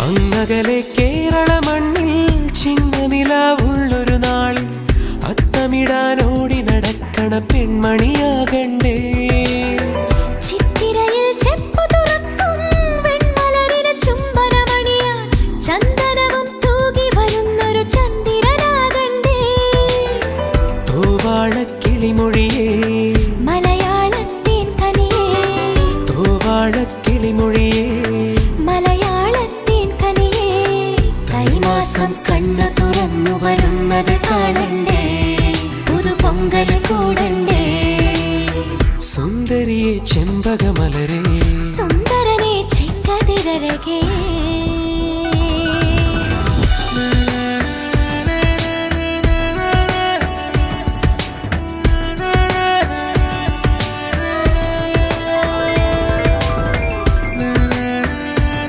അങ്ങകലെ കേരള മണ്ണിൽ ചിങ്ങനിലാവുള്ളൊരു നാളിൽ അത്തമിടാനോടി നടക്കണ പെൺമണിയാകണ്ടേ. ചിത്തിരയിൽ ചെപ്പു തുറക്കും വെൺമലരിന് ചുംബനമണിയാൻ ചന്ദനവും തൂകി വരുന്നൊരു ചന്ദ്രനാകണ്ടേ. തോവാളക്കിളിമൊഴിയേ മലയാളത്തിൻ കനിയേ, തോവാളക്കിളിമൊഴിയേ മലയാളത്തിൻ കനിയേ. കൈമാസം കണ്ണു തുറന്നു വരുന്നത് കാണണ്ടേ, പുതുപൊങ്കൽ കൂടണ്ടേ. സുന്ദരിയെ ചെമ്പകമലരേ, സുന്ദരനെ ചെങ്കതിരഴകേ.